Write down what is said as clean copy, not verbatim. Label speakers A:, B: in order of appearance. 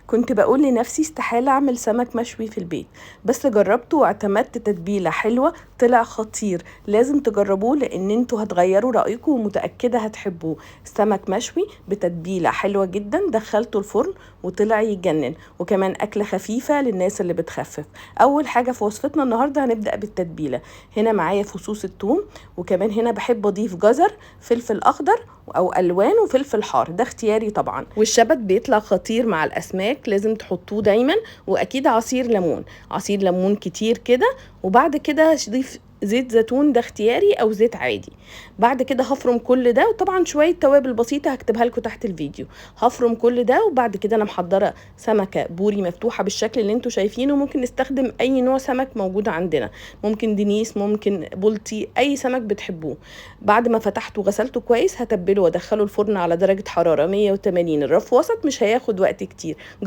A: كنت بقول لنفسي استحالة أعمل سمك مشوي في البيت، بس جربته واعتمدت تتبيلة حلوة طلع خطير. لازم تجربوه لأن انتوا هتغيروا رأيكم ومتأكدة هتحبوه. سمك مشوي بتتبيلة حلوة جدا، دخلته الفرن وطلع يجنن، وكمان أكلة خفيفة للناس اللي بتخفف. أول حاجة في وصفتنا النهاردة هنبدأ بالتتبيلة. هنا معايا فصوص الثوم، وكمان هنا بحب أضيف جزر، فلفل أخضر أو ألوان، وفلفل حار، ده اختياري طبعا. والشبت بيطلع خطير مع الأسماك، لازم تحطوه دايما. واكيد عصير ليمون، عصير ليمون كتير كده. وبعد كده هضيف زيت زيتون، ده اختياري، او زيت عادي. بعد كده هفرم كل ده، وطبعا شويه توابل بسيطه هكتبها لكم تحت الفيديو. هفرم كل ده، وبعد كده انا محضره سمكه بوري مفتوحه بالشكل اللي انتوا شايفينه. ممكن نستخدم اي نوع سمك موجود عندنا، ممكن دنيس، ممكن بلطي، اي سمك بتحبوه. بعد ما فتحته وغسلته كويس هتبله وادخله الفرن على درجه حراره 180، الرف وسط، مش هياخد وقت كتير.